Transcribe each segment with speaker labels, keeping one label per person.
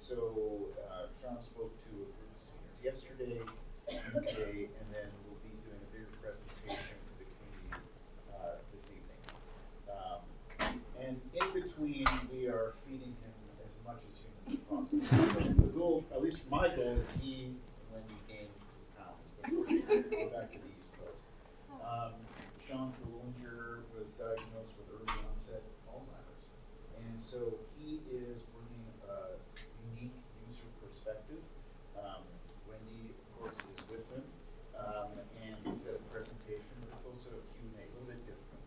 Speaker 1: Sean spoke to a group of seniors yesterday and today, and then we'll be doing a bigger presentation to the community this evening. And in between, we are feeding him as much as humanly possible. The goal, at least my goal, is he, when he gains some pounds before we go back to the East Coast. Sean Kalungier was diagnosed with early onset Alzheimer's, and so he is bringing a unique user perspective. Wendy, of course, is with him, and he's got a presentation, but it's also a Q&A, a little bit different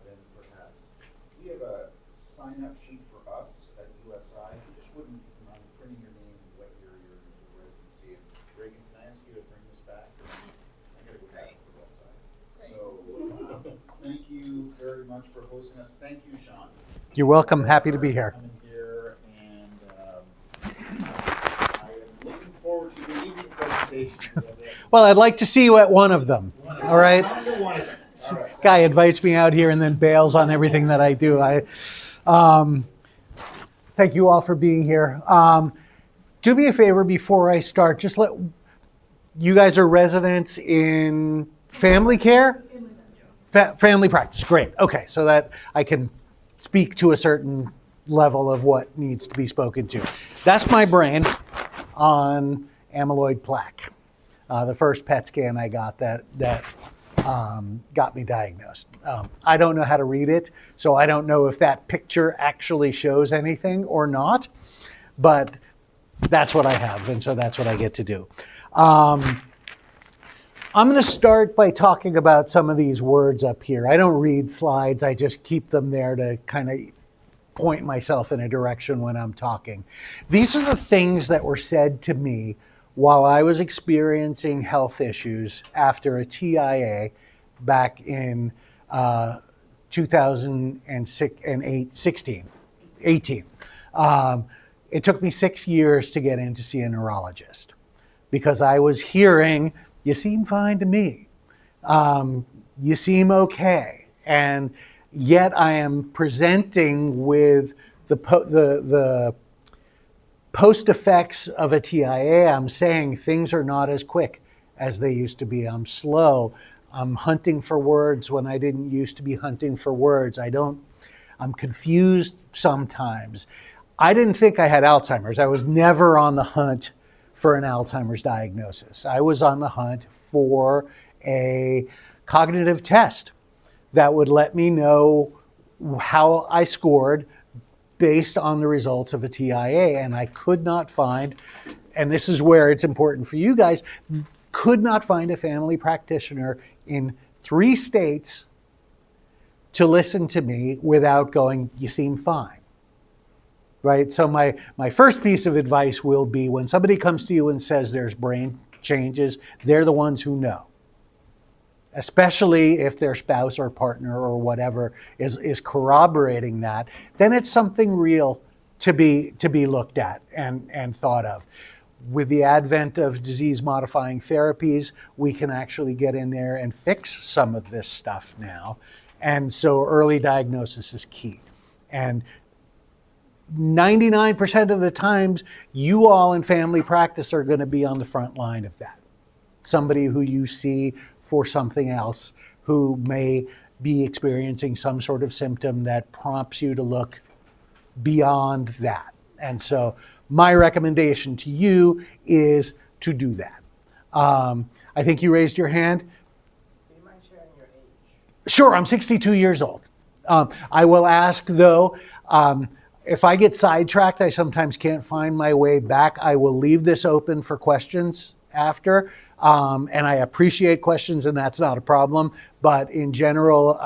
Speaker 1: than perhaps. We have a sign-up sheet for us at USI. If you just wouldn't mind printing your name and what year you're in your residency. And Reagan, can I ask you to bring this back? I gotta go back to USI. So thank you very much for hosting us. Thank you, Sean.
Speaker 2: You're welcome. Happy to be here.
Speaker 1: Coming here, and I am looking forward to the evening presentation.
Speaker 2: Well, I'd like to see you at one of them. All right.
Speaker 1: All right.
Speaker 2: Guy invites me out here and then bails on everything that I do. Thank you all for being here. Do me a favor before I start. Just let you guys are residents in family care, family practice. Great. Okay, so that I can speak to a certain level of what needs to be spoken to. That's my brain on amyloid plaque. The first PET scan I got that got me diagnosed. I don't know how to read it, so I don't know if that picture actually shows anything or not, but that's what I have, and so that's what I get to do. I'm going to start by talking about some of these words up here. I don't read slides, I just keep them there to kind of point myself in a direction when I'm talking. These are the things that were said to me while I was experiencing health issues after a TIA back in 2018. It took me 6 years to get in to see a neurologist because I was hearing, "You seem fine to me. You seem okay." And yet I am presenting with the post effects of a TIA. I'm saying things are not as quick as they used to be. I'm slow. I'm hunting for words when I didn't used to be hunting for words. I'm confused sometimes. I didn't think I had Alzheimer's. I was never on the hunt for an Alzheimer's diagnosis. I was on the hunt for a cognitive test that would let me know how I scored based on the results of a TIA, and I could not find, and this is where it's important for you guys, could not find a family practitioner in 3 states to listen to me without going, "You seem fine." Right? So my first piece of advice will be when somebody comes to you and says there's brain changes, they're the ones who know. Especially if their spouse or partner or whatever is corroborating that, then it's something real to be looked at and thought of. With the advent of disease-modifying therapies, we can actually get in there and fix some of this stuff now. And so early diagnosis is key. And 99% of the times, you all in family practice are going to be on the front line of that. Somebody who you see for something else who may be experiencing some sort of symptom that prompts you to look beyond that. And so my recommendation to you is to do that. I think you raised your hand.
Speaker 3: Do you mind sharing your age?
Speaker 2: Sure, I'm 62 years old. I will ask though, if I get sidetracked, I sometimes can't find my way back. I will leave this open for questions after. And I appreciate questions, and that's not a problem. But in general,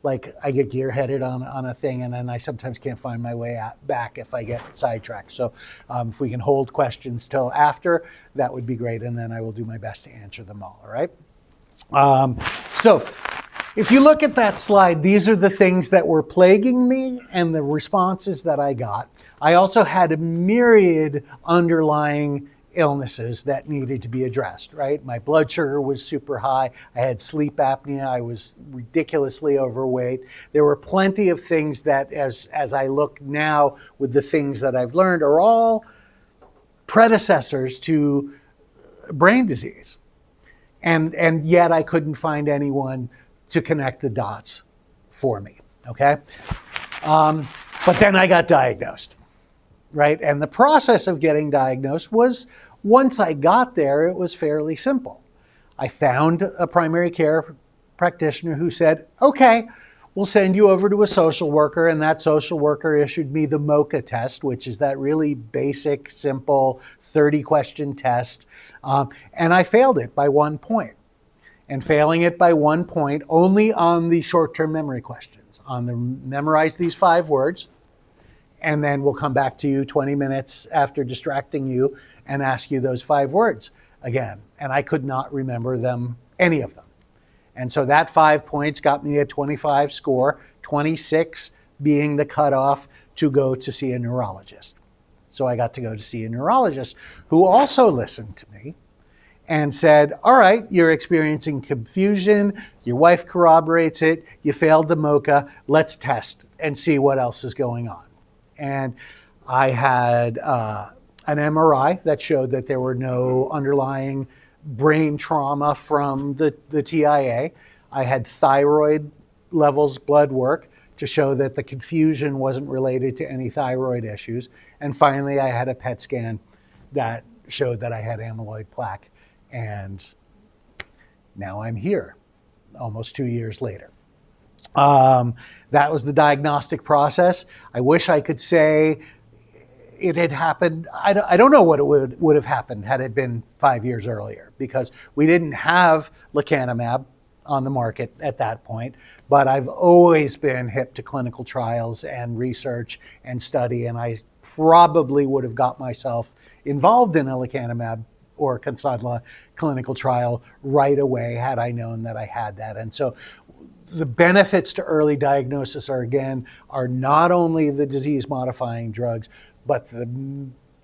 Speaker 2: I get gear-headed on a thing, and then I sometimes can't find my way back if I get sidetracked. So if we can hold questions till after, that would be great, and then I will do my best to answer them all right? So if you look at that slide, these are the things that were plaguing me and the responses that I got. I also had a myriad underlying illnesses that needed to be addressed, right? My blood sugar was super high. I had sleep apnea. I was ridiculously overweight. There were plenty of things that, as I look now with the things that I've learned, are all predecessors to brain disease. And yet I couldn't find anyone to connect the dots for me, okay? But then I got diagnosed, right? And the process of getting diagnosed was, once I got there, it was fairly simple. I found a primary care practitioner who said, okay, we'll send you over to a social worker, and that social worker issued me the MOCA test, which is that really basic, simple 30-question test, and I failed it by 1 point. And failing it by 1 point only on the short-term memory questions, on the memorize these 5 words, and then we'll come back to you 20 minutes after distracting you and ask you those 5 words again. And I could not remember them, any of them. And so that 5 points got me a 25 score, 26 being the cutoff to go to see a neurologist. So I got to go to see a neurologist who also listened to me and said, all right, you're experiencing confusion, your wife corroborates it, you failed the MOCA, let's test and see what else is going on. And I had an MRI that showed that there were no underlying brain trauma from the TIA. I had thyroid levels blood work to show that the confusion wasn't related to any thyroid issues. And finally, I had a PET scan that showed that I had amyloid plaque. And now I'm here, almost 2 years later. That was the diagnostic process. I wish I could say it had happened. I don't know what it would have happened had it been 5 years earlier, because we didn't have lecanemab on the market at that point. But I've always been hip to clinical trials and research and study, and I probably would have got myself involved in a lecanemab or Kisunla clinical trial right away had I known that I had that. And so the benefits to early diagnosis are not only the disease-modifying drugs, but the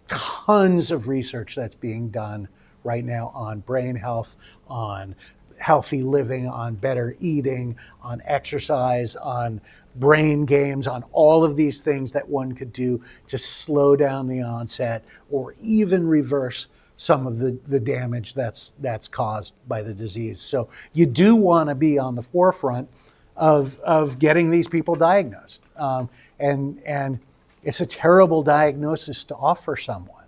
Speaker 2: tons of research that's being done right now on brain health, on healthy living, on better eating, on exercise, on brain games, on all of these things that one could do to slow down the onset or even reverse some of the damage that's caused by the disease. So you do want to be on the forefront of getting these people diagnosed. And it's a terrible diagnosis to offer someone.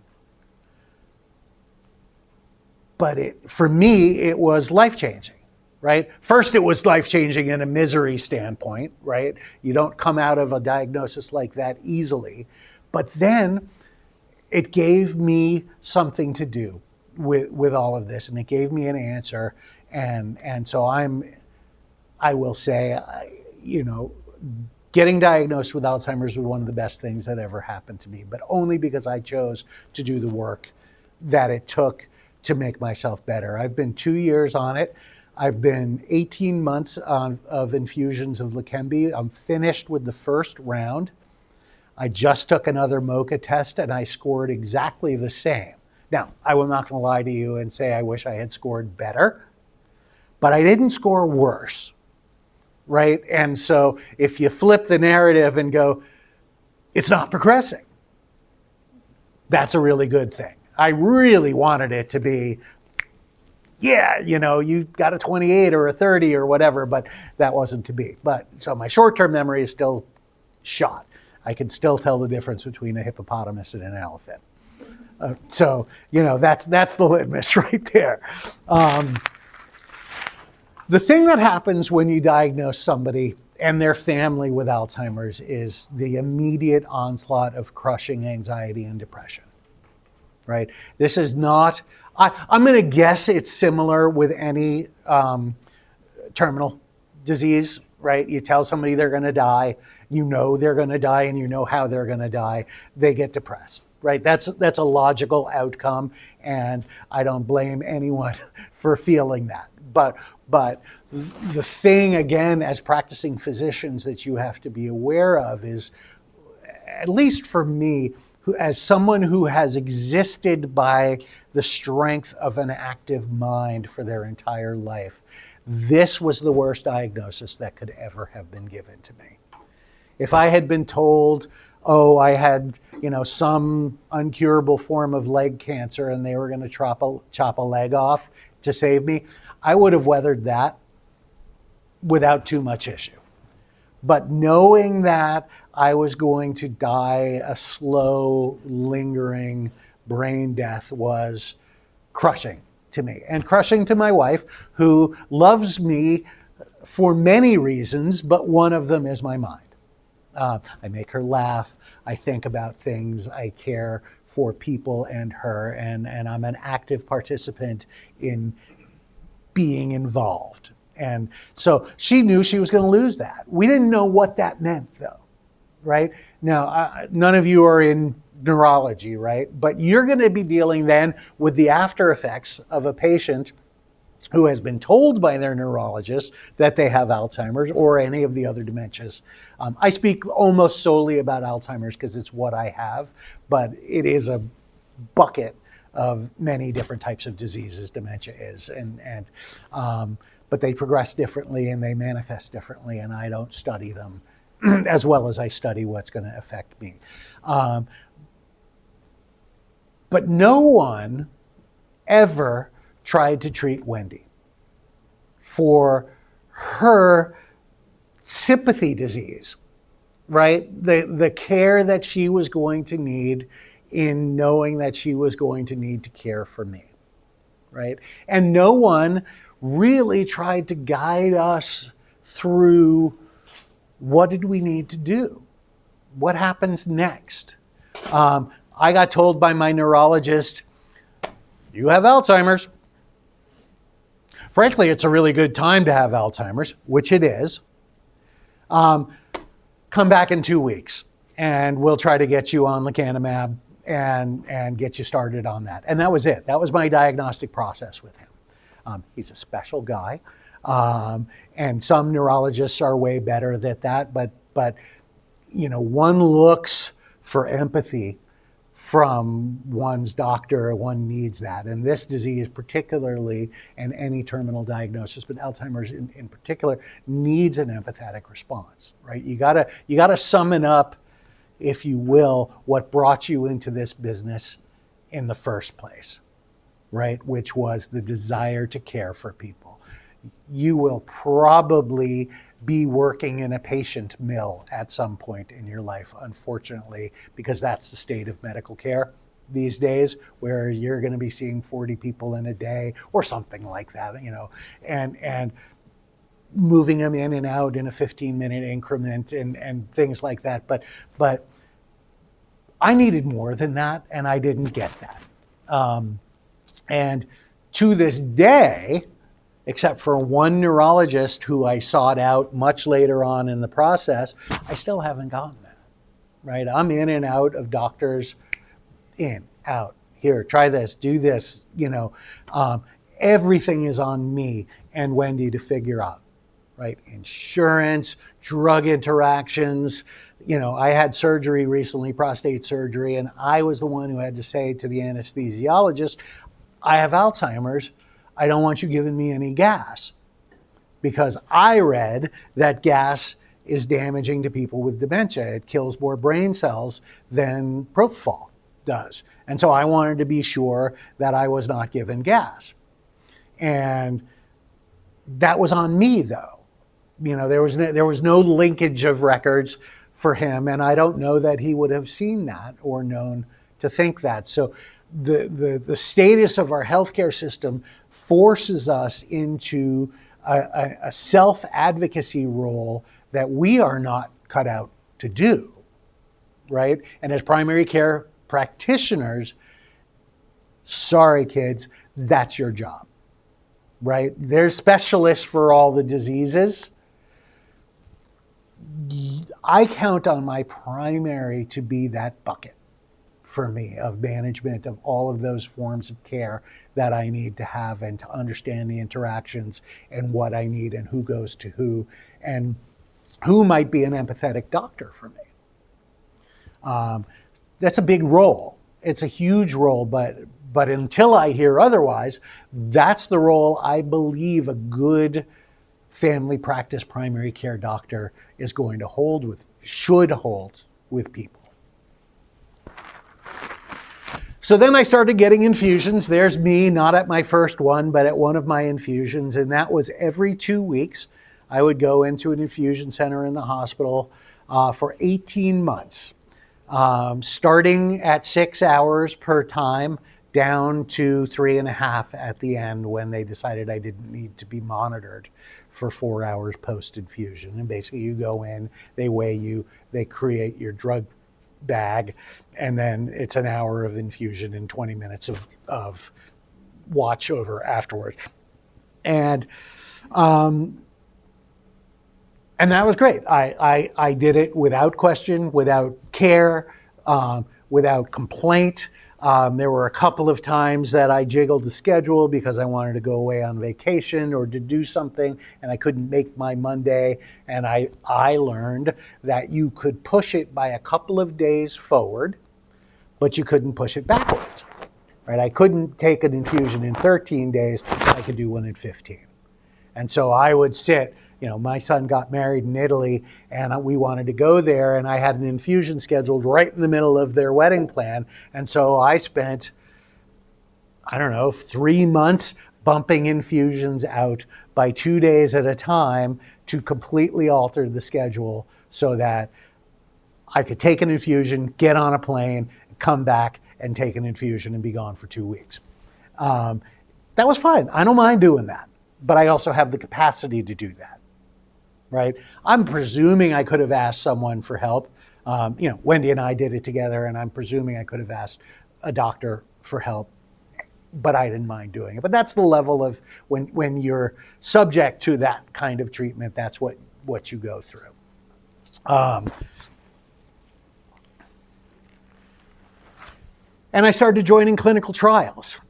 Speaker 2: But for me, it was life-changing, right? First, it was life-changing in a misery standpoint, right? You don't come out of a diagnosis like that easily. But then it gave me something to do with all of this, and it gave me an answer. And so I will say, getting diagnosed with Alzheimer's was one of the best things that ever happened to me, but only because I chose to do the work that it took to make myself better. I've been 2 years on it. I've been 18 months of infusions of Leqembi. I'm finished with the first round. I just took another MOCA test and I scored exactly the same. Now, I'm not going to lie to you and say I wish I had scored better, but I didn't score worse, right? And so if you flip the narrative and go, it's not progressing, that's a really good thing. I really wanted it to be, you got a 28 or a 30 or whatever, but that wasn't to be. But so my short-term memory is still shot. I can still tell the difference between a hippopotamus and an elephant. So that's the litmus right there. The thing that happens when you diagnose somebody and their family with Alzheimer's is the immediate onslaught of crushing anxiety and depression, right? This is not, I'm going to guess it's similar with any terminal disease, right? You tell somebody they're going to die, they're going to die, and how they're going to die, they get depressed, right? That's a logical outcome, and I don't blame anyone for feeling that. But the thing, again, as practicing physicians that you have to be aware of is, at least for me, as someone who has existed by the strength of an active mind for their entire life, this was the worst diagnosis that could ever have been given to me. If I had been told, I had some uncurable form of leg cancer and they were going to chop a leg off to save me, I would have weathered that without too much issue. But knowing that I was going to die a slow, lingering brain death was crushing to me, and crushing to my wife, who loves me for many reasons, but one of them is my mind. I make her laugh. I think about things. I care for people and her, and I'm an active participant in being involved. And so she knew she was going to lose that. We didn't know what that meant, though, right? Now, none of you are in neurology, right? But you're going to be dealing then with the after effects of a patient who has been told by their neurologist that they have Alzheimer's or any of the other dementias. I speak almost solely about Alzheimer's because it's what I have, but it is a bucket of many different types of diseases dementia is. But they progress differently and they manifest differently, and I don't study them as well as I study what's going to affect me. But no one ever tried to treat Wendy for her sympathy disease, right? The care that she was going to need in knowing that she was going to need to care for me, right? And no one really tried to guide us through what did we need to do? What happens next? I got told by my neurologist, you have Alzheimer's. Frankly, it's a really good time to have Alzheimer's, which it is. Come back in 2 weeks and we'll try to get you on lecanemab and get you started on that. And that was it. That was my diagnostic process with him. He's a special guy. And some neurologists are way better at that, but one looks for empathy from one's doctor. One needs that. And this disease particularly, and any terminal diagnosis, but Alzheimer's in particular, needs an empathetic response, right? You gotta summon up, if you will, what brought you into this business in the first place, right? Which was the desire to care for people. You will probably be working in a patient mill at some point in your life, unfortunately, because that's the state of medical care these days, where you're going to be seeing 40 people in a day or something like that, and moving them in and out in a 15-minute increment and things like that. But I needed more than that, and I didn't get that. And to this day, except for one neurologist who I sought out much later on in the process, I still haven't gotten that, right? I'm in and out of doctors, in, out, here, try this, do this, everything is on me and Wendy to figure out, right? Insurance, drug interactions. I had surgery recently, prostate surgery, and I was the one who had to say to the anesthesiologist, I have Alzheimer's. I don't want you giving me any gas, because I read that gas is damaging to people with dementia. It kills more brain cells than propofol does. And so I wanted to be sure that I was not given gas. And that was on me, though. There was no linkage of records for him, and I don't know that he would have seen that or known to think that. So the status of our healthcare system forces us into a self-advocacy role that we are not cut out to do, right? And as primary care practitioners, sorry kids, that's your job, right? They're specialists for all the diseases. I count on my primary to be that bucket for me of management of all of those forms of care that I need to have, and to understand the interactions and what I need and who goes to who and who might be an empathetic doctor for me. That's a big role. It's a huge role, but until I hear otherwise, that's the role I believe a good family practice primary care doctor is going to should hold with people. So then I started getting infusions. There's me, not at my first one, but at one of my infusions. And that was every 2 weeks. I would go into an infusion center in the hospital for 18 months, starting at 6 hours per time, down to 3.5 at the end when they decided I didn't need to be monitored for 4 hours post-infusion. And basically you go in, they weigh you, they create your drug bag, and then it's an hour of infusion and 20 minutes of watch over afterwards. And that was great. I did it without question, without care, without complaint. There were a couple of times that I jiggled the schedule because I wanted to go away on vacation or to do something, and I couldn't make my Monday. And I learned that you could push it by a couple of days forward, but you couldn't push it backwards. Right? I couldn't take an infusion in 13 days. I could do one in 15. And so I would sit. My son got married in Italy, and we wanted to go there, and I had an infusion scheduled right in the middle of their wedding plan. And so I spent, 3 months bumping infusions out by 2 days at a time to completely alter the schedule so that I could take an infusion, get on a plane, come back and take an infusion and be gone for 2 weeks. That was fine. I don't mind doing that, but I also have the capacity to do that. Right? I'm presuming I could have asked someone for help. Wendy and I did it together, and I'm presuming I could have asked a doctor for help, but I didn't mind doing it. But that's the level of when you're subject to that kind of treatment, that's what you go through. And I started joining clinical trials.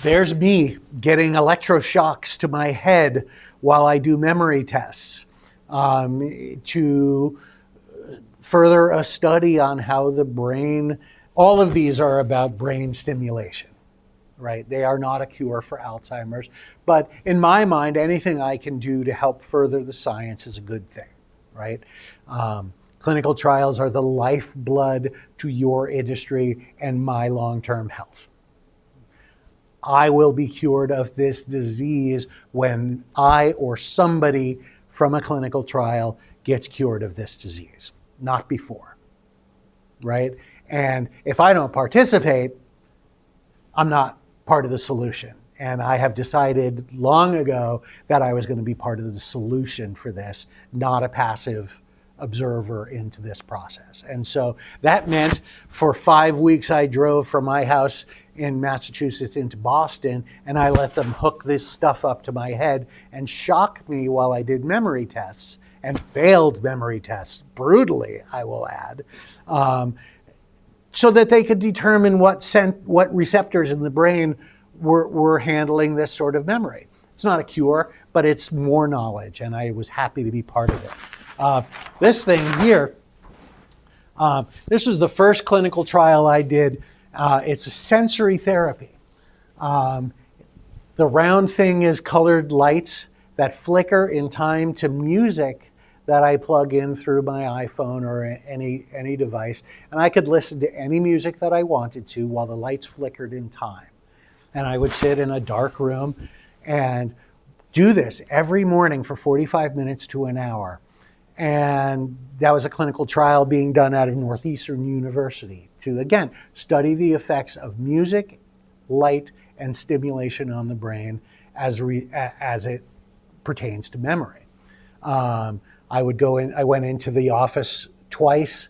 Speaker 2: There's me getting electroshocks to my head while I do memory tests to further a study on how the brain, all of these are about brain stimulation, right? They are not a cure for Alzheimer's, but in my mind, anything I can do to help further the science is a good thing, right? Clinical trials are the lifeblood to your industry and my long-term health. I will be cured of this disease when I or somebody from a clinical trial gets cured of this disease, not before, right? And if I don't participate, I'm not part of the solution. And I have decided long ago that I was going to be part of the solution for this, not a passive observer into this process. And so that meant for 5 weeks I drove from my house in Massachusetts into Boston, and I let them hook this stuff up to my head and shock me while I did memory tests, and failed memory tests brutally, I will add, so that they could determine what receptors in the brain were handling this sort of memory. It's not a cure, but it's more knowledge, and I was happy to be part of it. This thing here, this was the first clinical trial I did. It's a sensory therapy. The round thing is colored lights that flicker in time to music that I plug in through my iPhone or any device. And I could listen to any music that I wanted to while the lights flickered in time. And I would sit in a dark room and do this every morning for 45 minutes to an hour. And that was a clinical trial being done out of Northeastern University to, again, study the effects of music, light, and stimulation on the brain as it pertains to memory. I went into the office twice,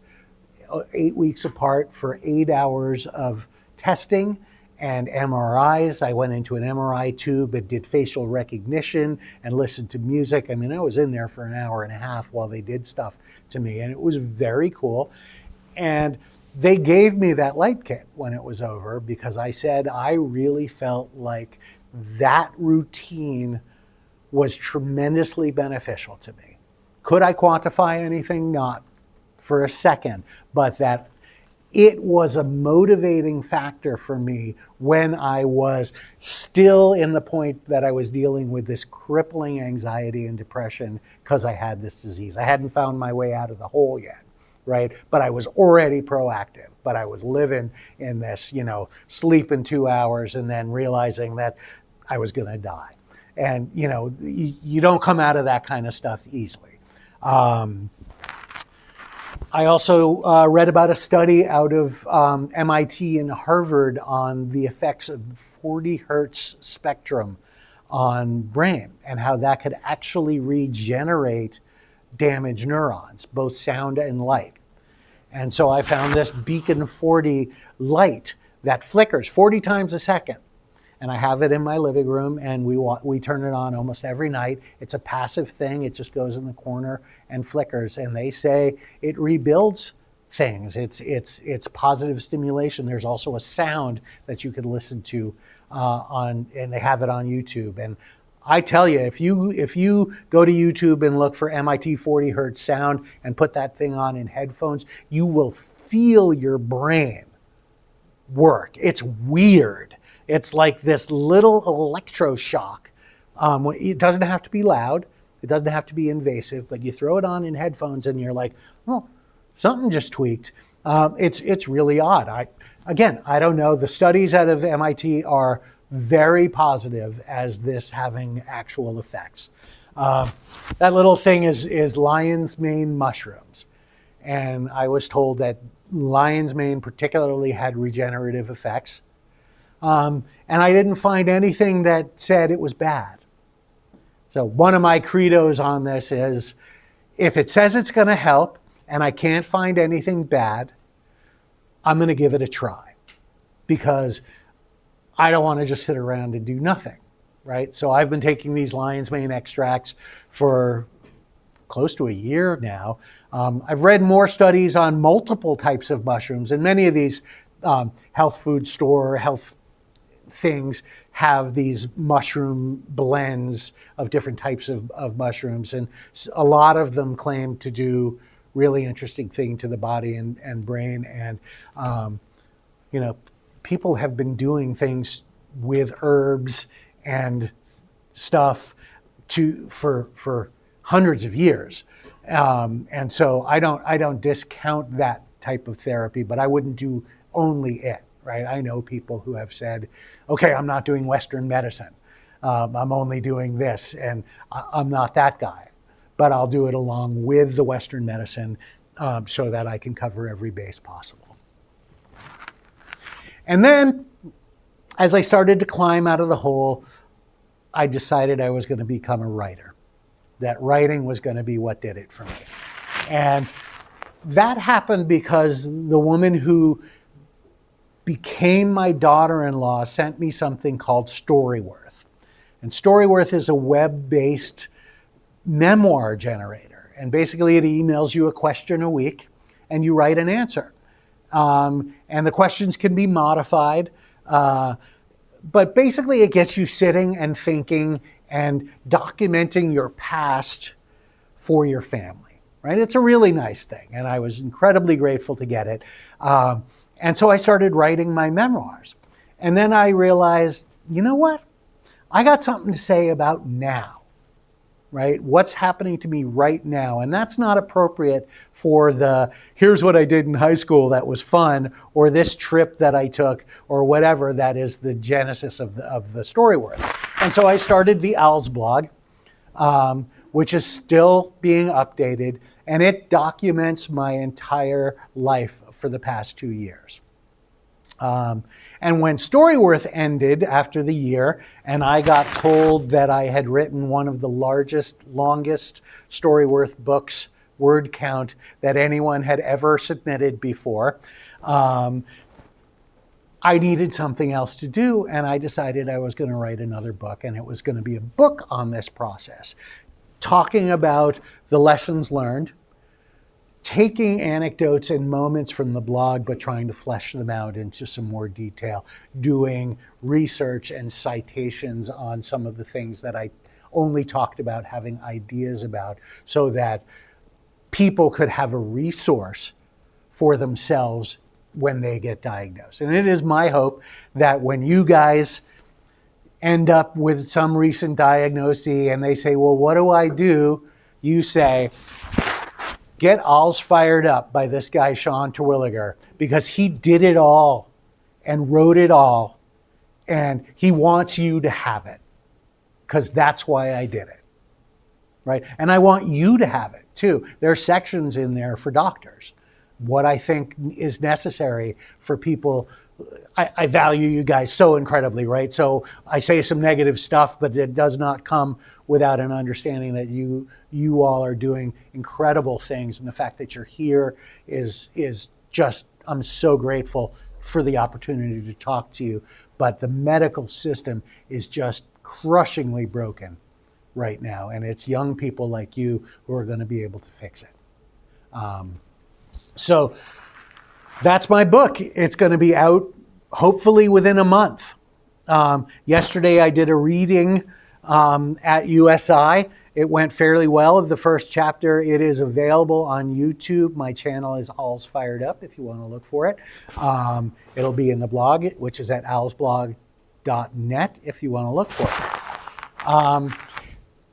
Speaker 2: 8 weeks apart, for 8 hours of testing and MRIs. I went into an MRI tube and did facial recognition and listened to music. I mean, I was in there for an hour and a half while they did stuff to me, and it was very cool. And they gave me that light kit when it was over because I said I really felt like that routine was tremendously beneficial to me. Could I quantify anything? Not for a second, but that it was a motivating factor for me when I was still in the point that I was dealing with this crippling anxiety and depression because I had this disease. I hadn't found my way out of the hole yet, right? But I was already proactive, but I was living in this, sleeping 2 hours and then realizing that I was going to die. And, you don't come out of that kind of stuff easily. I also read about a study out of MIT and Harvard on the effects of 40 hertz spectrum on brain and how that could actually regenerate damaged neurons, both sound and light. And so I found this Beacon 40 light that flickers 40 times a second. And I have it in my living room, and we turn it on almost every night. It's a passive thing. It just goes in the corner and flickers. And they say it rebuilds things. It's positive stimulation. There's also a sound that you can listen to and they have it on YouTube. And I tell you, if you go to YouTube and look for MIT 40 hertz sound and put that thing on in headphones, you will feel your brain work. It's weird. It's like this little electroshock. It doesn't have to be loud. It doesn't have to be invasive, but you throw it on in headphones and you're like, oh, something just tweaked. It's really odd. I don't know. The studies out of MIT are very positive as this having actual effects. That little thing is lion's mane mushrooms. And I was told that lion's mane particularly had regenerative effects. And I didn't find anything that said it was bad. So one of my credos on this is, if it says it's going to help and I can't find anything bad, I'm going to give it a try, because I don't want to just sit around and do nothing, right? So I've been taking these lion's mane extracts for close to a year now. I've read more studies on multiple types of mushrooms, and many of these health food store, health things have these mushroom blends of different types of mushrooms, and a lot of them claim to do really interesting things to the body and brain. And people have been doing things with herbs and stuff for hundreds of years, and so I don't discount that type of therapy, but I wouldn't do only it. Right? I know people who have said, okay, I'm not doing Western medicine. I'm only doing this, and I'm not that guy. But I'll do it along with the Western medicine so that I can cover every base possible. And then, as I started to climb out of the hole, I decided I was going to become a writer. That writing was going to be what did it for me. And that happened because the woman who became my daughter-in-law sent me something called Storyworth. And Storyworth is a web-based memoir generator. And basically it emails you a question a week and you write an answer. And the questions can be modified. But basically it gets you sitting and thinking and documenting your past for your family, right? It's a really nice thing. And I was incredibly grateful to get it. And so I started writing my memoirs. And then I realized, you know what? I got something to say about now, right? What's happening to me right now? And that's not appropriate for the, here's what I did in high school that was fun, or this trip that I took, or whatever that is the genesis of the Storyworth. And so I started the Owls blog, which is still being updated, and it documents my entire life for the past 2 years. And when Storyworth ended after the year, and I got told that I had written one of the longest Storyworth books, word count, that anyone had ever submitted before, I needed something else to do, and I decided I was going to write another book, and it was going to be a book on this process, talking about the lessons learned, taking anecdotes and moments from the blog, but trying to flesh them out into some more detail, doing research and citations on some of the things that I only talked about, having ideas about, so that people could have a resource for themselves when they get diagnosed. And it is my hope that when you guys end up with some recent diagnosis and they say, well, what do I do? You say, get alls fired up by this guy, Sean Terwilliger, because he did it all and wrote it all, and he wants you to have it, because that's why I did it, right? And I want you to have it too. There are sections in there for doctors, what I think is necessary for people. I value you guys so incredibly, right? So I say some negative stuff, but it does not come without an understanding that you all are doing incredible things, and the fact that you're here is just, I'm so grateful for the opportunity to talk to you. But the medical system is just crushingly broken right now, and it's young people like you who are going to be able to fix it. So that's my book. It's going to be out hopefully within a month. Yesterday I did a reading at USI. It went fairly well. The first chapter, it is available on YouTube. My channel is Alls Fired Up if you want to look for it. It'll be in the blog, which is at owlsblog.net if you want to look for it.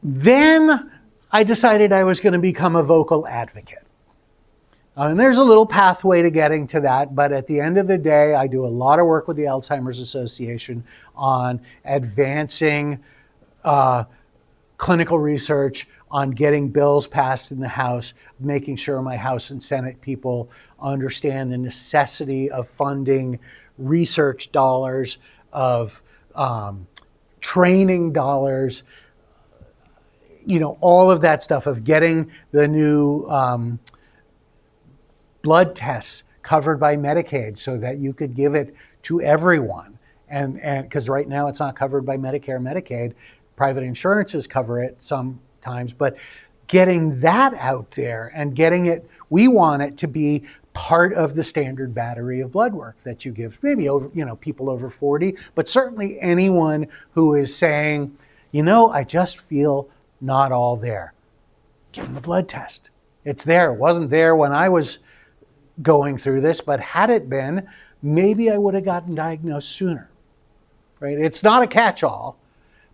Speaker 2: Then I decided I was going to become a vocal advocate. And there's a little pathway to getting to that, but at the end of the day, I do a lot of work with the Alzheimer's Association on advancing clinical research, on getting bills passed in the House, making sure my House and Senate people understand the necessity of funding research dollars, of training dollars, all of that stuff, of getting the new blood tests covered by Medicaid so that you could give it to everyone. And because right now it's not covered by Medicare, Medicaid. Private insurances cover it sometimes, but getting that out there and getting it, we want it to be part of the standard battery of blood work that you give, maybe over, people over 40, but certainly anyone who is saying, I just feel not all there. Give them the blood test. It's there. It wasn't there when I was going through this, but had it been, maybe I would have gotten diagnosed sooner, right? It's not a catch-all,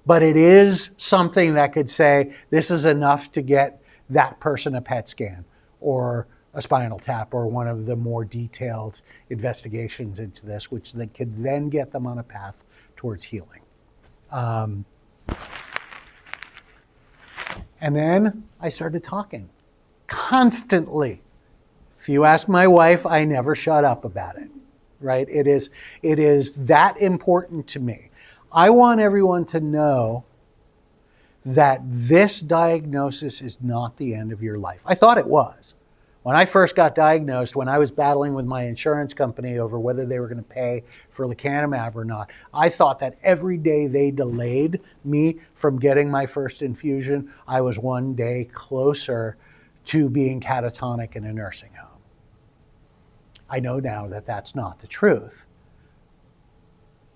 Speaker 2: but it is something that could say, this is enough to get that person a PET scan or a spinal tap or one of the more detailed investigations into this, which they could then get them on a path towards healing. And then I started talking constantly. If you ask my wife, I never shut up about it, right? It is that important to me. I want everyone to know that this diagnosis is not the end of your life. I thought it was. When I first got diagnosed, when I was battling with my insurance company over whether they were going to pay for lecanemab or not, I thought that every day they delayed me from getting my first infusion, I was one day closer to being catatonic in a nursing home. I know now that that's not the truth.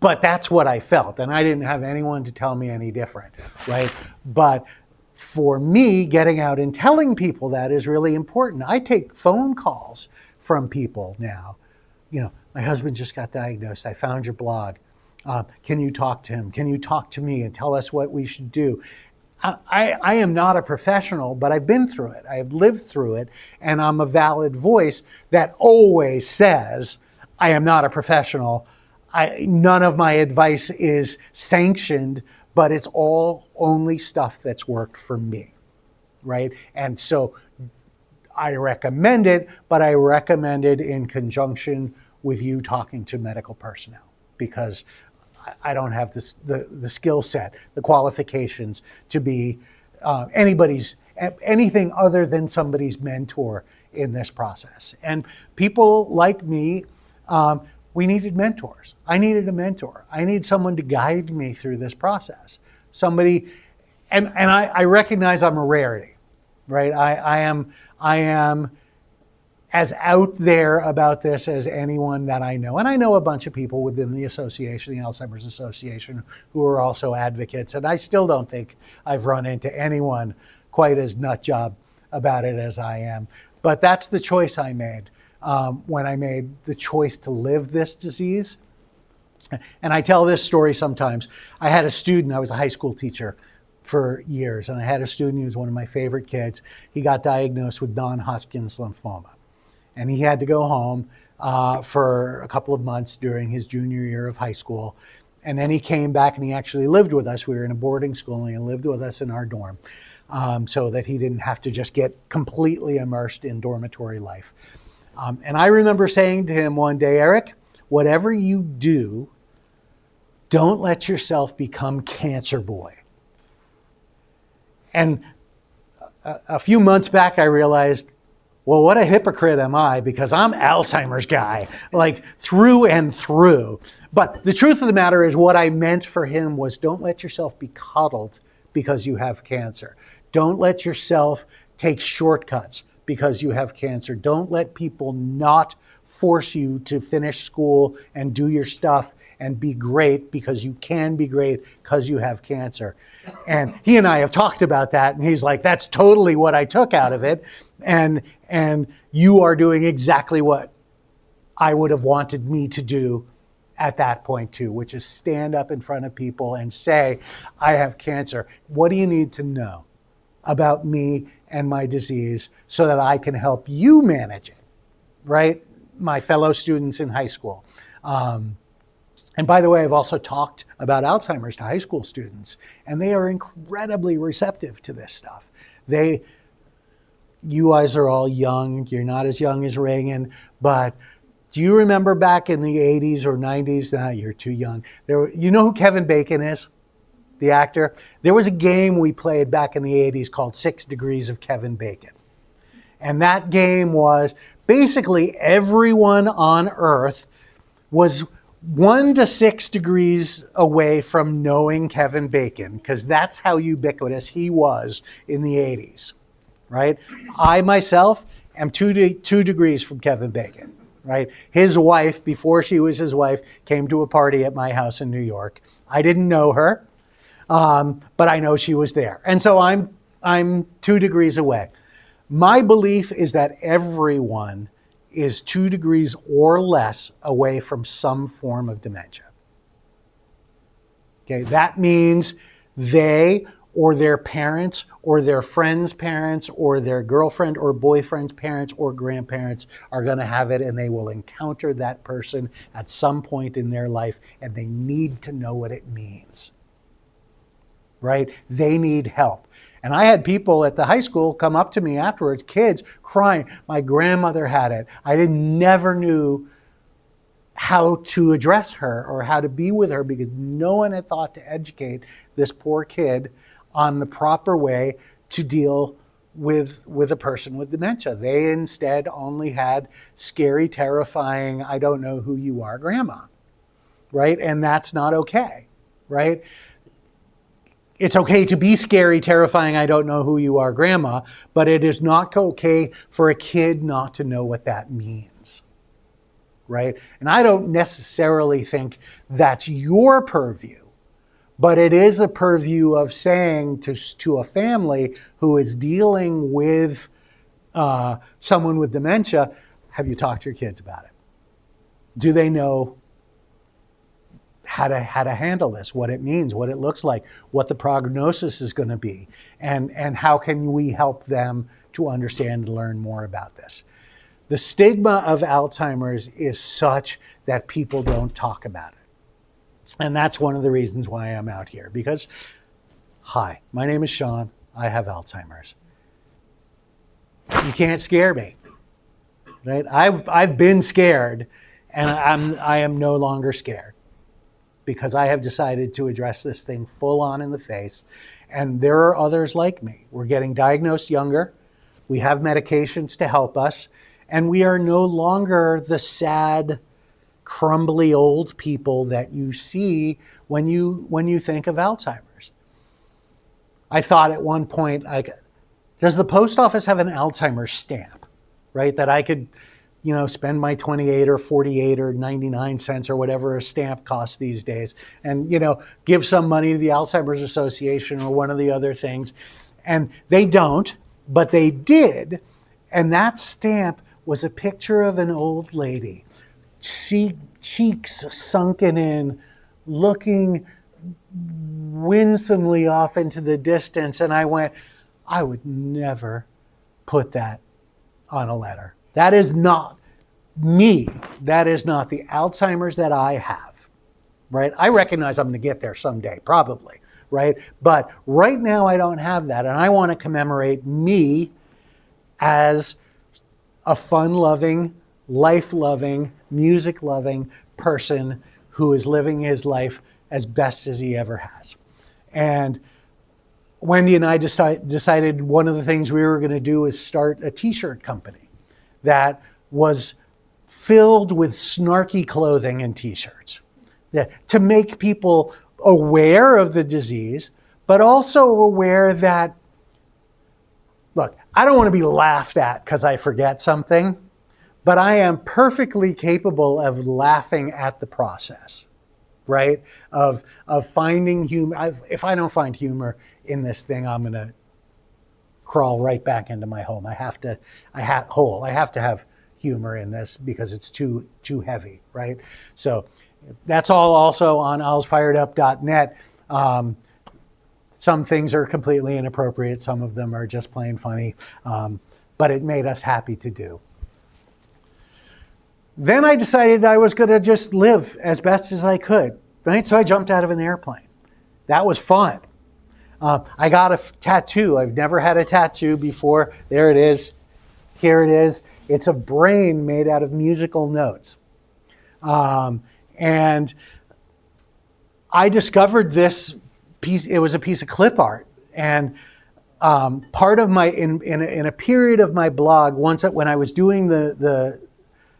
Speaker 2: But that's what I felt, and I didn't have anyone to tell me any different, right? But for me, getting out and telling people that is really important. I take phone calls from people now. My husband just got diagnosed. I found your blog. Can you talk to him? Can you talk to me and tell us what we should do? I am not a professional, but I've been through it. I have lived through it, and I'm a valid voice that always says, I am not a professional. None of my advice is sanctioned, but it's all only stuff that's worked for me, right? And so I recommend it, but I recommend it in conjunction with you talking to medical personnel, because I don't have the skill set, the qualifications to be anything other than somebody's mentor in this process. And people like me, we needed mentors. I needed a mentor. I need someone to guide me through this process. Somebody, and I recognize I'm a rarity, right? I am as out there about this as anyone that I know. And I know a bunch of people within the association, the Alzheimer's Association, who are also advocates. And I still don't think I've run into anyone quite as nut job about it as I am. But that's the choice I made when I made the choice to live this disease. And I tell this story sometimes. I had a student, I was a high school teacher, for years. And I had a student who was one of my favorite kids. He got diagnosed with non-Hodgkin's lymphoma. And he had to go home for a couple of months during his junior year of high school. And then he came back and he actually lived with us. We were in a boarding school and he lived with us in our dorm so that he didn't have to just get completely immersed in dormitory life. And I remember saying to him one day, Eric, whatever you do, don't let yourself become cancer boy. And a few months back, I realized, well, what a hypocrite am I, because I'm Alzheimer's guy, like through and through. But the truth of the matter is what I meant for him was don't let yourself be coddled because you have cancer. Don't let yourself take shortcuts because you have cancer. Don't let people not force you to finish school and do your stuff and be great because you can be great because you have cancer. And he and I have talked about that, and he's like, that's totally what I took out of it. And you are doing exactly what I would have wanted me to do at that point too, which is stand up in front of people and say, I have cancer. What do you need to know about me and my disease so that I can help you manage it, right? My fellow students in high school. And by the way, I've also talked about Alzheimer's to high school students, and they are incredibly receptive to this stuff. You guys are all young. You're not as young as Reagan, but do you remember back in the 80s or 90s? Nah, you're too young. You know who Kevin Bacon is? The actor? There was a game we played back in the 80s called 6 Degrees of Kevin Bacon. And that game was basically everyone on Earth was 1 to 6 degrees away from knowing Kevin Bacon, because that's how ubiquitous he was in the 80s, right? I myself am 2 degrees from Kevin Bacon, right? His wife, before she was his wife, came to a party at my house in New York. I didn't know her, but I know she was there. And so I'm 2 degrees away. My belief is that everyone is 2 degrees or less away from some form of dementia. Okay, that means they or their parents or their friend's parents or their girlfriend or boyfriend's parents or grandparents are going to have it, and they will encounter that person at some point in their life, and they need to know what it means, right? They need help. And I had people at the high school come up to me afterwards, kids crying, my grandmother had it. I never knew how to address her or how to be with her because no one had thought to educate this poor kid on the proper way to deal with a person with dementia. They instead only had scary, terrifying, I don't know who you are, grandma, right? And that's not okay, right? It's okay to be scary, terrifying, I don't know who you are, grandma, but it is not okay for a kid not to know what that means, right? And I don't necessarily think that's your purview, but it is a purview of saying to a family who is dealing with someone with dementia, have you talked to your kids about it? Do they know how to handle this, what it means, what it looks like, what the prognosis is going to be, and how can we help them to understand and learn more about this. The stigma of Alzheimer's is such that people don't talk about it. And that's one of the reasons why I'm out here, because, hi, my name is Sean, I have Alzheimer's. You can't scare me, right? I've been scared, and I am no longer scared, because I have decided to address this thing full on in the face. And there are others like me. We're getting diagnosed younger. We have medications to help us. And we are no longer the sad, crumbly old people that you see when you think of Alzheimer's. I thought at one point, like, does the post office have an Alzheimer's stamp, right? That I could spend my 28 or 48 or 99 cents or whatever a stamp costs these days and, give some money to the Alzheimer's Association or one of the other things. And they don't, but they did. And that stamp was a picture of an old lady, cheeks sunken in, looking winsomely off into the distance, and I went, I would never put that on a letter. That is not me. That is not the Alzheimer's that I have, right? I recognize I'm going to get there someday, probably, right? But right now I don't have that, and I want to commemorate me as a fun-loving, life-loving, music-loving person who is living his life as best as he ever has. And Wendy and I decided one of the things we were going to do is start a t-shirt company that was filled with snarky clothing and t-shirts to make people aware of the disease, but also aware that, look, I don't want to be laughed at because I forget something, but I am perfectly capable of laughing at the process, right? Of finding humor. If I don't find humor in this thing, I'm going to crawl right back into my home. I have to have humor in this because it's too heavy, right? So that's all also on owlsfiredup.net. Some things are completely inappropriate. Some of them are just plain funny, but it made us happy to do. Then I decided I was going to just live as best as I could, right? So I jumped out of an airplane. That was fun. I got a tattoo. I've never had a tattoo before. There it is. Here it is. It's a brain made out of musical notes. And I discovered this piece. It was a piece of clip art. And part of my, in a period of my blog, when I was doing the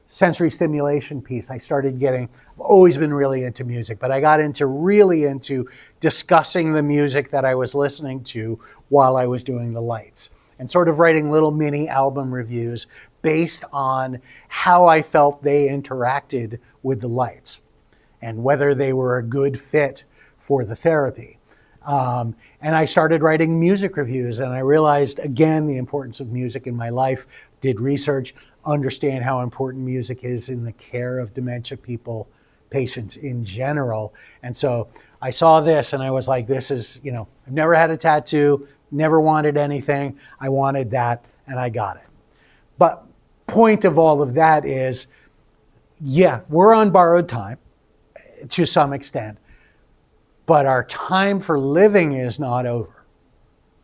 Speaker 2: sensory stimulation piece, I started I've always been really into music, but I got really into discussing the music that I was listening to while I was doing the lights, and sort of writing little mini album reviews based on how I felt they interacted with the lights and whether they were a good fit for the therapy. And I started writing music reviews, and I realized, again, the importance of music in my life, did research, understand how important music is in the care of dementia patients in general. And so I saw this and I was like, this is, I've never had a tattoo, never wanted anything. I wanted that and I got it. But point of all of that is, yeah, we're on borrowed time to some extent, but our time for living is not over.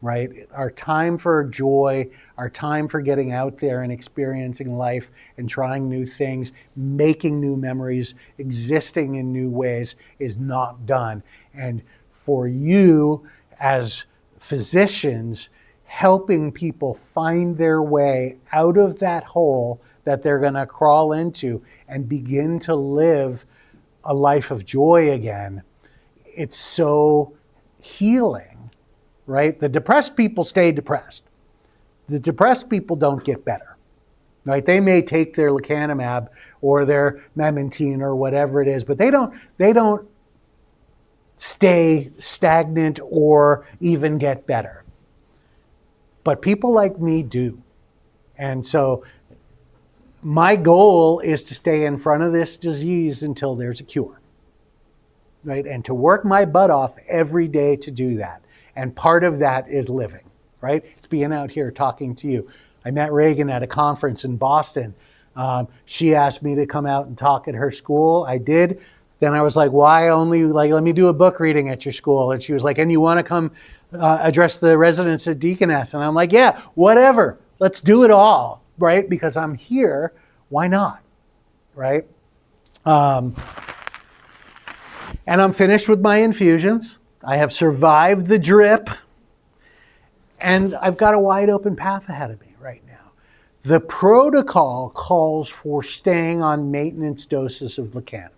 Speaker 2: Right? Our time for joy, our time for getting out there and experiencing life and trying new things, making new memories, existing in new ways is not done. And for you as physicians, helping people find their way out of that hole that they're going to crawl into and begin to live a life of joy again, it's so healing. Right? The depressed people stay depressed. The depressed people don't get better. Right? They may take their lecanemab or their memantine or whatever it is, but they don't stay stagnant or even get better. But people like me do. And so my goal is to stay in front of this disease until there's a cure. Right? And to work my butt off every day to do that. And part of that is living, right? It's being out here talking to you. I met Reagan at a conference in Boston. She asked me to come out and talk at her school. I did. Then I was like, why only, let me do a book reading at your school. And she was like, and you want to come address the residents at Deaconess? And I'm like, yeah, whatever. Let's do it all, right? Because I'm here. Why not, right? And I'm finished with my infusions. I have survived the drip, and I've got a wide open path ahead of me right now. The protocol calls for staying on maintenance doses of lecanemab,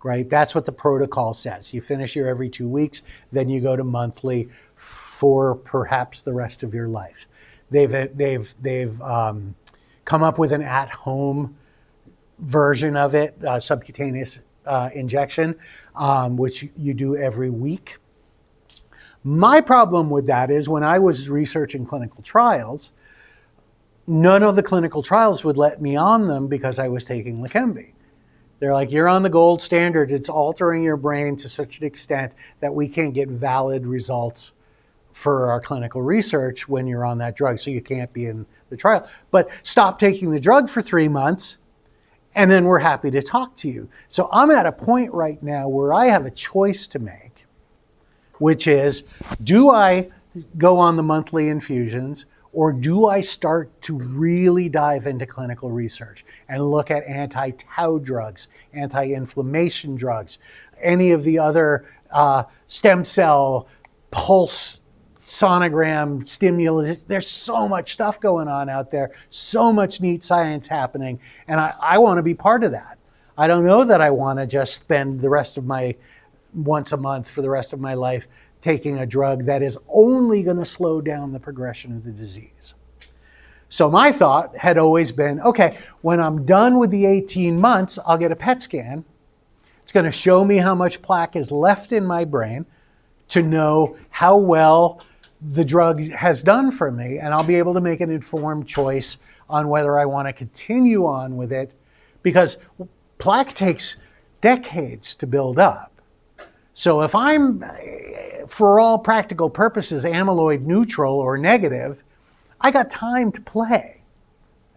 Speaker 2: right? That's what the protocol says. You finish your every 2 weeks, then you go to monthly for perhaps the rest of your life. They've come up with an at-home version of it, subcutaneous injection, which you do every week. My problem with that is when I was researching clinical trials, none of the clinical trials would let me on them because I was taking Leqembi. They're like, you're on the gold standard. It's altering your brain to such an extent that we can't get valid results for our clinical research when you're on that drug, so you can't be in the trial. But stop taking the drug for 3 months, and then we're happy to talk to you. So I'm at a point right now where I have a choice to make, which is, do I go on the monthly infusions, or do I start to really dive into clinical research and look at anti-tau drugs, anti-inflammation drugs, any of the other stem cell, pulse, sonogram, stimulus. There's so much stuff going on out there, so much neat science happening, and I want to be part of that. I don't know that I want to just spend the rest of my, once a month for the rest of my life, taking a drug that is only going to slow down the progression of the disease. So my thought had always been, okay, when I'm done with the 18 months, I'll get a PET scan. It's going to show me how much plaque is left in my brain to know how well the drug has done for me, and I'll be able to make an informed choice on whether I want to continue on with it, because plaque takes decades to build up. So if I'm, for all practical purposes, amyloid neutral or negative, I got time to play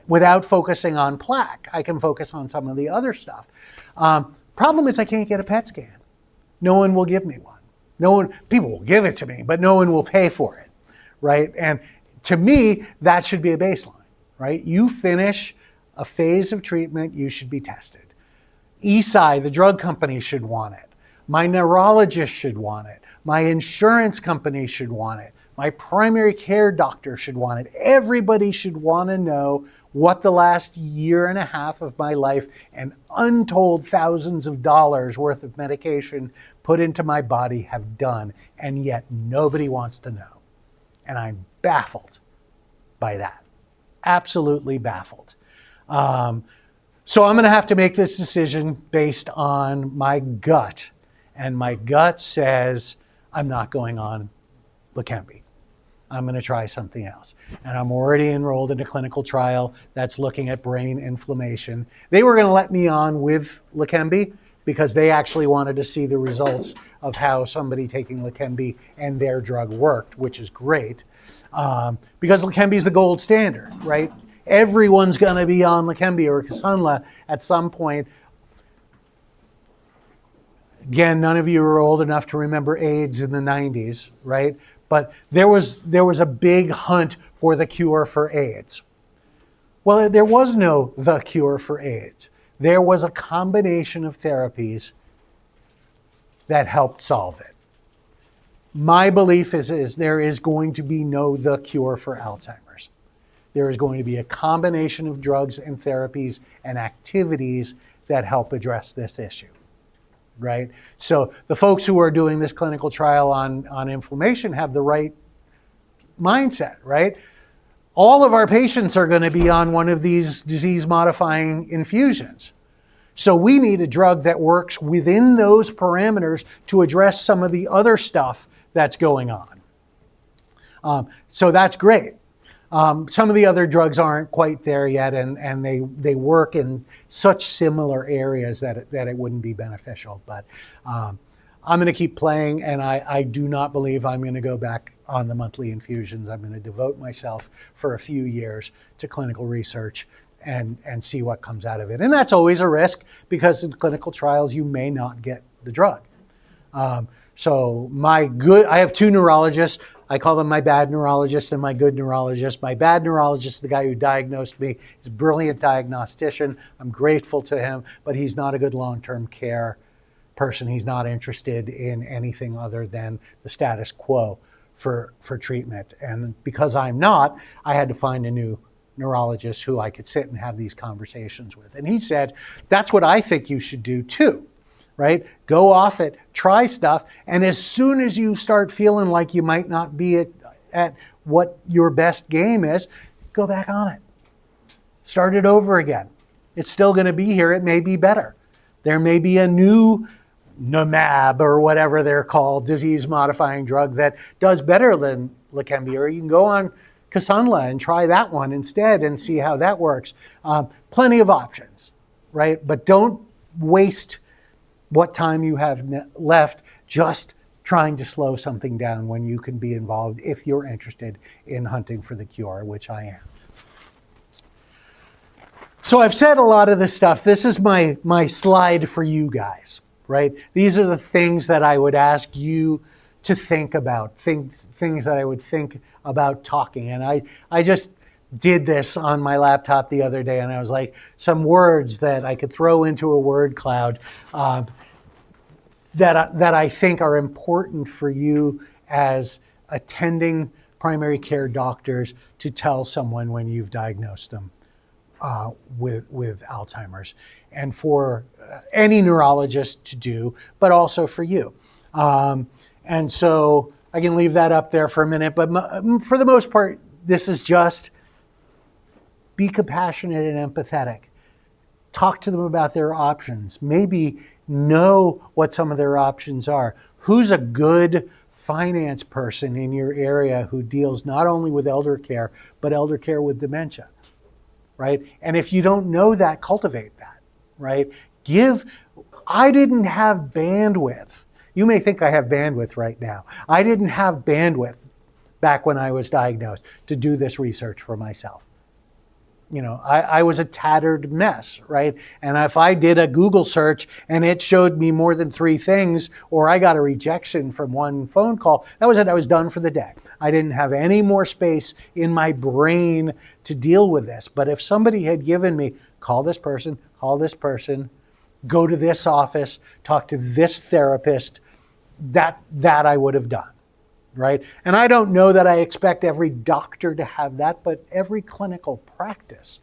Speaker 2: without focusing on plaque. I can focus on some of the other stuff. Problem is I can't get a PET scan. No one will give me one. People will give it to me, but no one will pay for it, right? And to me, that should be a baseline, right? You finish a phase of treatment, you should be tested. Eisai, the drug company, should want it. My neurologist should want it. My insurance company should want it. My primary care doctor should want it. Everybody should want to know what the last year and a half of my life and untold thousands of dollars worth of medication put into my body have done, and yet nobody wants to know. And I'm baffled by that. Absolutely baffled. So I'm going to have to make this decision based on my gut. And my gut says I'm not going on Leqembi. I'm going to try something else. And I'm already enrolled in a clinical trial that's looking at brain inflammation. They were going to let me on with Leqembi because they actually wanted to see the results of how somebody taking Leqembi and their drug worked, which is great. Because Leqembi is the gold standard, right? Everyone's going to be on Leqembi or Kisunla at some point. Again, none of you are old enough to remember AIDS in the 90s, right? But there was a big hunt for the cure for AIDS. Well, there was no the cure for AIDS. There was a combination of therapies that helped solve it. My belief is there is going to be no the cure for Alzheimer's. There is going to be a combination of drugs and therapies and activities that help address this issue. Right? So the folks who are doing this clinical trial on inflammation have the right mindset, right? All of our patients are going to be on one of these disease-modifying infusions. So we need a drug that works within those parameters to address some of the other stuff that's going on. So that's great. Some of the other drugs aren't quite there yet, and they work in such similar areas that it wouldn't be beneficial. But I'm going to keep playing, and I do not believe I'm going to go back on the monthly infusions. I'm going to devote myself for a few years to clinical research and see what comes out of it. And that's always a risk, because in clinical trials you may not get the drug. So I have two neurologists. I call them my bad neurologist and my good neurologist. My bad neurologist, the guy who diagnosed me, is a brilliant diagnostician. I'm grateful to him, but he's not a good long-term care person. He's not interested in anything other than the status quo for treatment. And because I'm not, I had to find a new neurologist who I could sit and have these conversations with. And he said, that's what I think you should do too. Right? Go off it, try stuff, and as soon as you start feeling like you might not be at what your best game is, go back on it. Start it over again. It's still going to be here. It may be better. There may be a new NMAB or whatever they're called, disease-modifying drug that does better than Leqembi, or you can go on Kisunla and try that one instead and see how that works. Plenty of options, right? But don't waste what time you have left just trying to slow something down when you can be involved if you're interested in hunting for the cure, which I am. So I've said a lot of this stuff. This is my slide for you guys, right? These are the things that I would ask you to think about, things that I would think about talking. And I just did this on my laptop the other day, and I was like, some words that I could throw into a word cloud that I think are important for you as attending primary care doctors to tell someone when you've diagnosed them with Alzheimer's, and for any neurologist to do, but also for you. And so I can leave that up there for a minute, but for the most part, this is just be compassionate and empathetic. Talk to them about their options. Maybe know what some of their options are. Who's a good finance person in your area who deals not only with elder care, but elder care with dementia, right? And if you don't know that, cultivate that, right? I didn't have bandwidth. You may think I have bandwidth right now. I didn't have bandwidth back when I was diagnosed to do this research for myself. You know, I was a tattered mess, right? And if I did a Google search and it showed me more than 3 things, or I got a rejection from one phone call, that was it. I was done for the day. I didn't have any more space in my brain to deal with this. But if somebody had given me, call this person, go to this office, talk to this therapist, that I would have done. Right? And I don't know that I expect every doctor to have that, but every clinical practice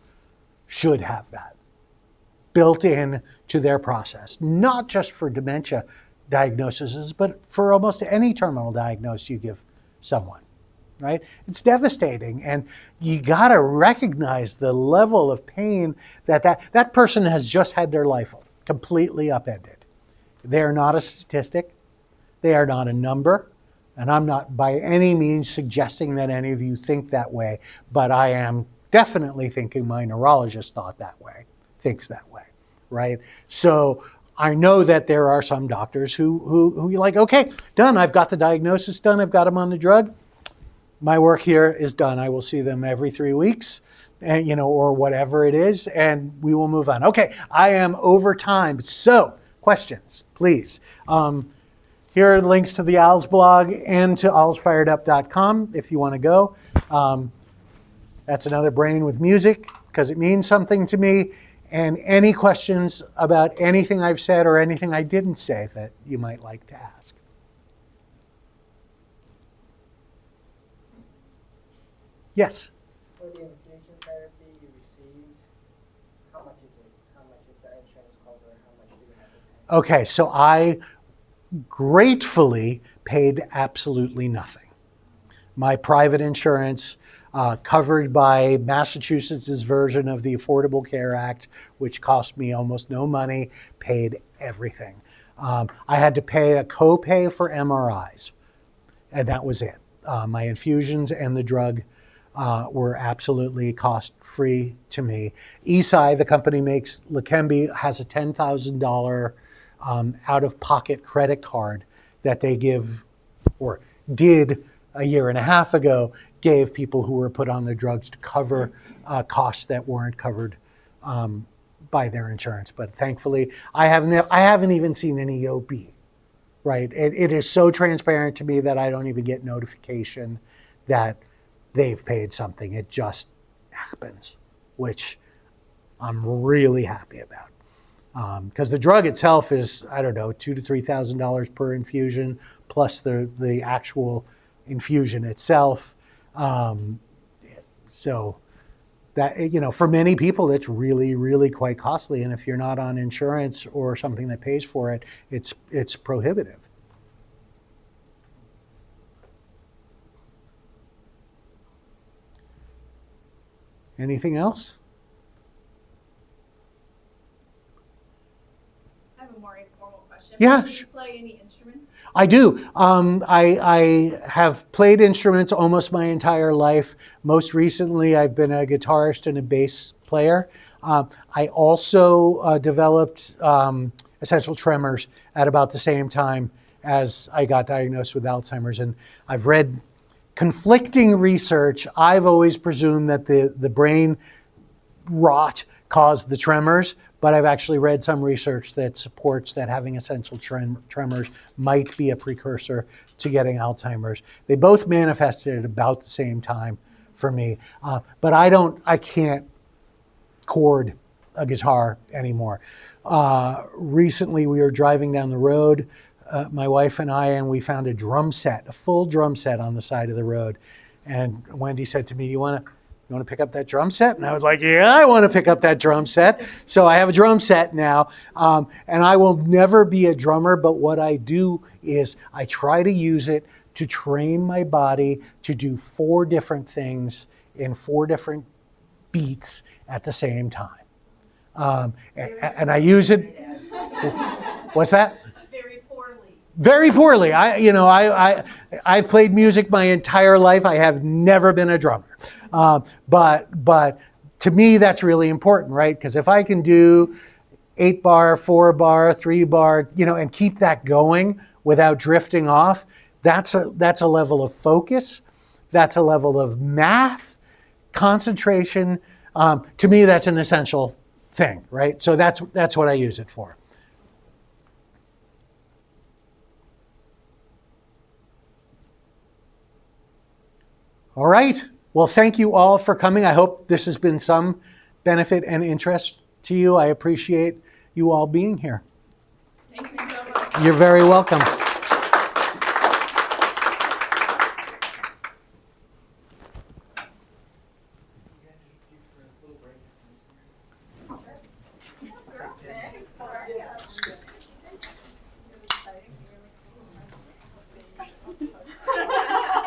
Speaker 2: should have that built in to their process, not just for dementia diagnoses, but for almost any terminal diagnosis you give someone, right? It's devastating, and you got to recognize the level of pain that person has just had their life completely upended. They are not a statistic. They are not a number. And I'm not by any means suggesting that any of you think that way, but I am definitely thinking my neurologist thinks that way, right? So I know that there are some doctors who you're like, okay, done. I've got the diagnosis done. I've got them on the drug. My work here is done. I will see them every 3 weeks, and or whatever it is, and we will move on. Okay, I am over time. So questions, please. Here are links to the Owls blog and to owlsfiredup.com if you want to go. That's another brain with music because it means something to me. And any questions about anything I've said or anything I didn't say that you might like to ask. Yes?
Speaker 3: For the infusion therapy you received, how much is it? How much is the insurance cover? How much do you have to pay?
Speaker 2: Okay, so I gratefully paid absolutely nothing. My private insurance, covered by Massachusetts' version of the Affordable Care Act, which cost me almost no money, paid everything. I had to pay a copay for MRIs, and that was it. My infusions and the drug were absolutely cost-free to me. Eisai, the company makes Leqembi, has a $10,000 out-of-pocket credit card that they give, or did a year and a half ago, gave people who were put on the drugs to cover costs that weren't covered by their insurance. But thankfully, I haven't even seen any OP, right? It is so transparent to me that I don't even get notification that they've paid something. It just happens, which I'm really happy about. Because the drug itself is, I don't know, $2,000 to $3,000 per infusion, plus the actual infusion itself. So that, for many people, it's really, really quite costly. And if you're not on insurance or something that pays for it, it's prohibitive. Anything else?
Speaker 4: I have a more informal question.
Speaker 2: Yeah.
Speaker 4: Do you play any instruments?
Speaker 2: I do. I have played instruments almost my entire life. Most recently, I've been a guitarist and a bass player. I also developed essential tremors at about the same time as I got diagnosed with Alzheimer's. And I've read conflicting research. I've always presumed that the brain rot caused the tremors, but I've actually read some research that supports that having essential tremors might be a precursor to getting Alzheimer's. They both manifested at about the same time for me, but I can't chord a guitar anymore. Recently, we were driving down the road, my wife and I, and we found a drum set, a full drum set on the side of the road. And Wendy said to me, you want to pick up that drum set? And I was like, yeah, I want to pick up that drum set. So I have a drum set now. And I will never be a drummer, but what I do is I try to use it to train my body to do 4 different things in 4 different beats at the same time. And I use it. What's that?
Speaker 4: Very poorly.
Speaker 2: Very poorly. I've played music my entire life. I have never been a drummer. But to me, that's really important, right? Because if I can do 8-bar, 4-bar, 3-bar, and keep that going without drifting off, that's a level of focus. That's a level of math, concentration. To me, that's an essential thing, right? So that's what I use it for. All right. Well, thank you all for coming. I hope this has been some benefit and interest to you. I appreciate you all being here.
Speaker 4: Thank you so much.
Speaker 2: You're very welcome.